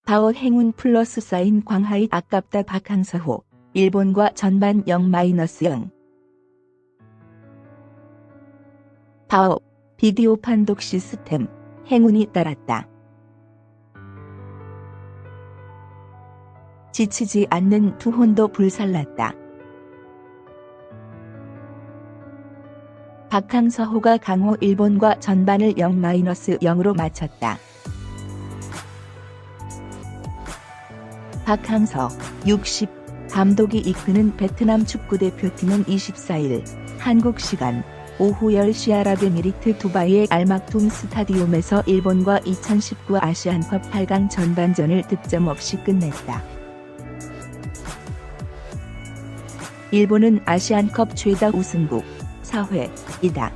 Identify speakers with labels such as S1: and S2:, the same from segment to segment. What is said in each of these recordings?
S1: 파워 행운 플러스 사인 광하잇 아깝다 박항서호. 일본과 전반 0-0. 파워 비디오 판독 시스템 행운이 따랐다. 지치지 않는 투혼도 불살랐다. 박항서호가 강호 일본과 전반을 0-0으로 마쳤다. 박항서 60 감독이 이끄는 베트남 축구대표팀은 24일 한국 시간 오후 10시 아랍에미리트 두바이의 알막툼 스타디움에서 일본과 2019 아시안컵 8강 전반전을 득점 없이 끝냈다. 일본은 아시안컵 최다 우승국 4회이다.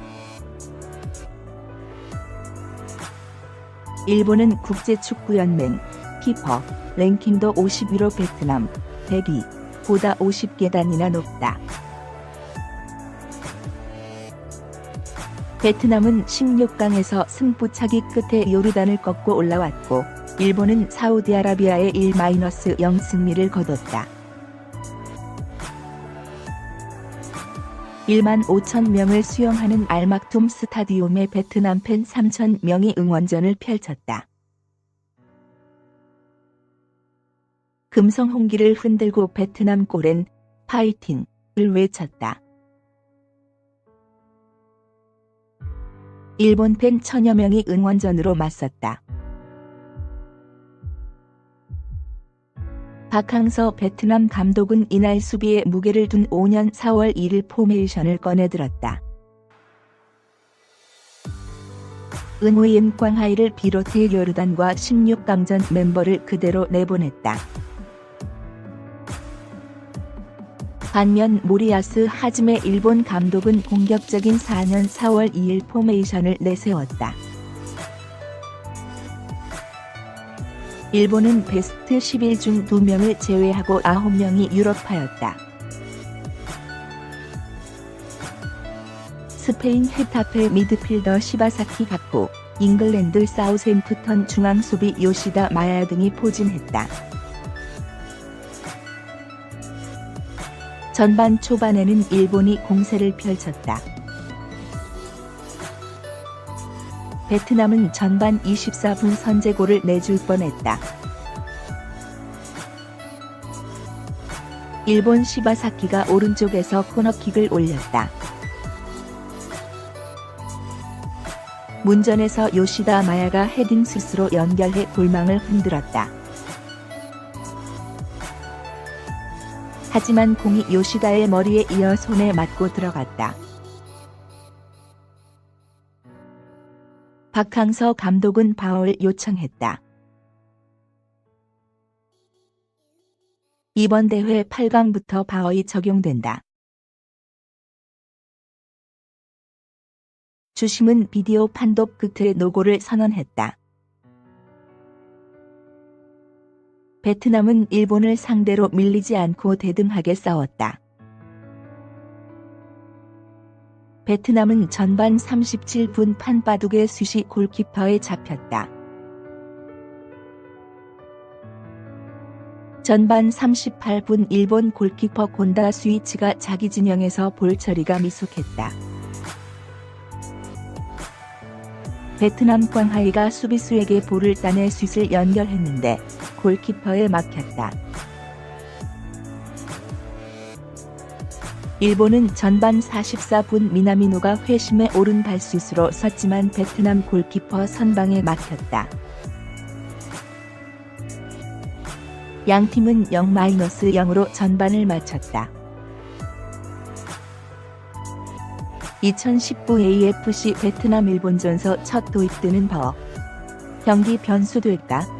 S1: 일본은 국제축구연맹 피퍼 랭킹도 51호 베트남 102보다 50계단이나 높다. 베트남은 16강에서 승부차기 끝에 요르단을 꺾고 올라왔고 일본은 사우디아라비아의 1-0 승리를 거뒀다. 1만 5천 명을 수용하는 알막툼 스타디움에 베트남 팬 3천 명이 응원전을 펼쳤다. 금성 홍기를 흔들고 베트남 골엔 파이팅을 외쳤다. 일본 팬 천여 명이 응원전으로 맞섰다. 박항서 베트남 감독은 이날 수비에 무게를 둔 5년 4월 1일 포메이션을 꺼내들었다. 은후인 광하이를 비롯해 요르단과 16강전 멤버를 그대로 내보냈다. 반면 모리야스 하즈메 일본 감독은 공격적인 4년 4월 2일 포메이션을 내세웠다. 일본은 베스트 11 중 2명을 제외하고 9명이 유럽파였다. 스페인 헤타페 미드필더 시바사키 가쿠, 잉글랜드 사우샘프턴 중앙수비 요시다 마야 등이 포진했다. 전반 초반에는 일본이 공세를 펼쳤다. 베트남은 전반 24분 선제골을 내줄 뻔했다. 일본 시바사키가 오른쪽에서 코너킥을 올렸다. 문전에서 요시다 마야가 헤딩 슛으로 연결해 골망을 흔들었다. 하지만 공이 요시다의 머리에 이어 손에 맞고 들어갔다. 박항서 감독은 바울을 요청했다. 이번 대회 8강부터 바울이 적용된다. 주심은 비디오 판독 끝에 노고를 선언했다. 베트남은 일본을 상대로 밀리지 않고 대등하게 싸웠다. 베트남은 전반 37분 판바둑의 슛이 골키퍼에 잡혔다. 전반 38분 일본 골키퍼 곤다 스위치가 자기 진영에서 볼 처리가 미숙했다. 베트남 광하이가 수비수에게 볼을 따내 슛을 연결했는데 골키퍼에 막혔다. 일본은 전반 44분 미나미노가 회심의 오른발 슛으로 섰지만 베트남 골키퍼 선방에 막혔다. 양팀은 0-0으로 전반을 마쳤다. 2019 AFC 베트남 일본전서 첫 도입되는 파워. 경기 변수될까?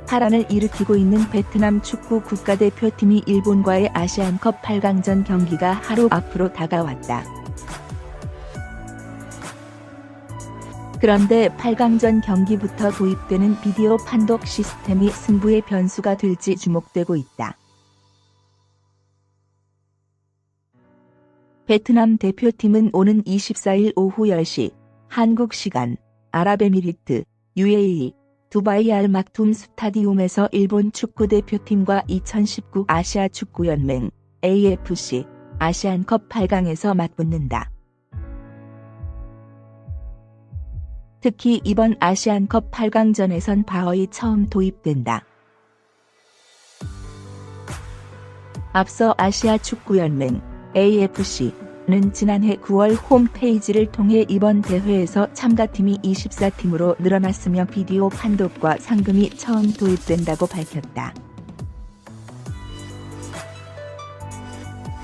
S1: 파란을 일으키고 있는 베트남 축구 국가대표팀이 일본과의 아시안컵 8강전 경기가 하루 앞으로 다가왔다. 그런데 8강전 경기부터 도입되는 비디오 판독 시스템이 승부의 변수가 될지 주목되고 있다. 베트남 대표팀은 오는 24일 오후 10시 한국 시간 아랍에미리트 UAE 두바이 알막툼 스타디움에서 일본 축구대표팀과 2019 아시아 축구연맹 AFC 아시안컵 8강에서 맞붙는다. 특히 이번 아시안컵 8강전에선 바허이 처음 도입된다. 앞서 아시아 축구연맹 AFC는 지난해 9월 홈페이지를 통해 이번 대회에서 참가팀이 24팀으로 늘어났으며 비디오 판독과 상금이 처음 도입된다고 밝혔다.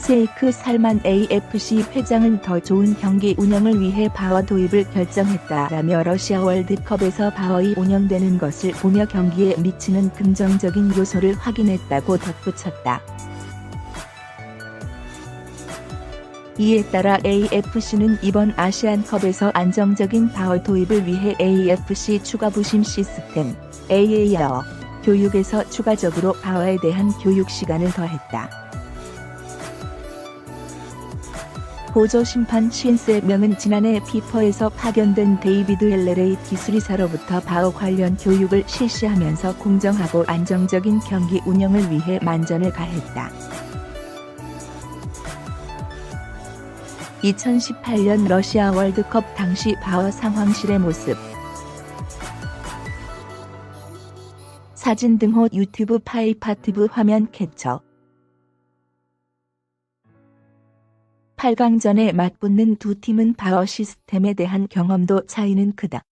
S1: 세이크 살만 AFC 회장은 더 좋은 경기 운영을 위해 바허 도입을 결정했다라며 러시아 월드컵에서 바허이 운영되는 것을 보며 경기에 미치는 긍정적인 요소를 확인했다고 덧붙였다. 이에 따라 AFC는 이번 아시안컵에서 안정적인 바허 도입을 위해 AFC 추가 부심 시스템 AAR 교육에서 추가적으로 바허에 대한 교육 시간을 더했다. 보조 심판 53명은 지난해 피퍼에서 파견된 데이비드 헬레레이 기술이사로부터 바허 관련 교육을 실시하면서 공정하고 안정적인 경기 운영을 위해 만전을 가했다. 2018년 러시아 월드컵 당시 바허 상황실의 모습. 사진 등호 유튜브 파이파티브 화면 캡처. 8강전에 맞붙는 두 팀은 바허 시스템에 대한 경험도 차이는 크다.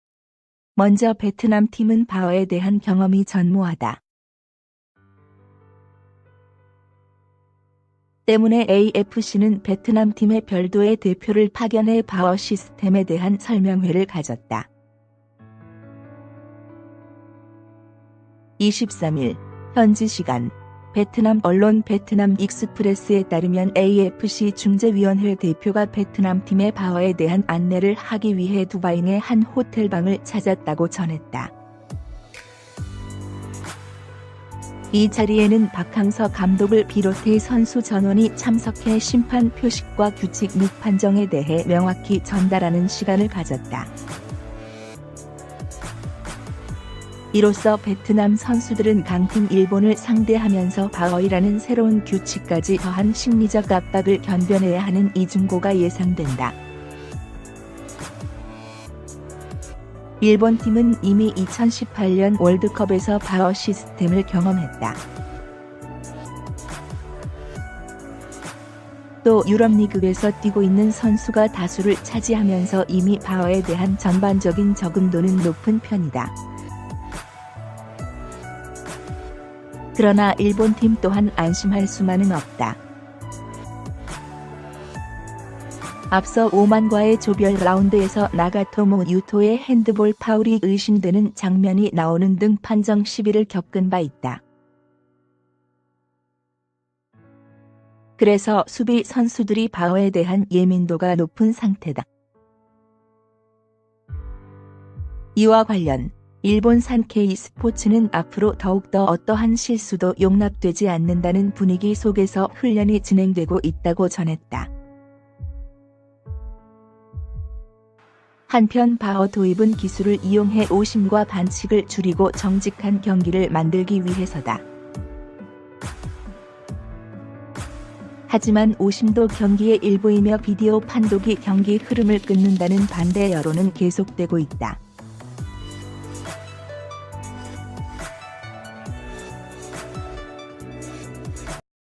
S1: 먼저 베트남 팀은 바허에 대한 경험이 전무하다. 때문에 AFC는 베트남 팀의 별도의 대표를 파견해 바허 시스템에 대한 설명회를 가졌다. 23일 현지 시간 베트남 언론 베트남 익스프레스에 따르면 AFC 중재위원회 대표가 베트남 팀의 바허에 대한 안내를 하기 위해 두바이 내 한 호텔방을 찾았다고 전했다. 이 자리에는 박항서 감독을 비롯해 선수 전원이 참석해 심판 표식과 규칙 및 판정에 대해 명확히 전달하는 시간을 가졌다. 이로써 베트남 선수들은 강팀 일본을 상대하면서 바허이라는 새로운 규칙까지 더한 심리적 압박을 견뎌내야 하는 이중고가 예상된다. 일본 팀은 이미 2018년 월드컵에서 바허 시스템을 경험했다. 또 유럽리그에서 뛰고 있는 선수가 다수를 차지하면서 이미 바허에 대한 전반적인 적응도는 높은 편이다. 그러나 일본 팀 또한 안심할 수만은 없다. 앞서 오만과의 조별 라운드에서 나가토모 유토의 핸드볼 파울이 의심되는 장면이 나오는 등 판정 시비를 겪은 바 있다. 그래서 수비 선수들이 바허에 대한 예민도가 높은 상태다. 이와 관련 일본 산케이 스포츠는 앞으로 더욱더 어떠한 실수도 용납되지 않는다는 분위기 속에서 훈련이 진행되고 있다고 전했다. 한편 바허 도입은 기술을 이용해 오심과 반칙을 줄이고 정직한 경기를 만들기 위해서다. 하지만 오심도 경기의 일부이며 비디오 판독이 경기 흐름을 끊는다는 반대 여론은 계속되고 있다.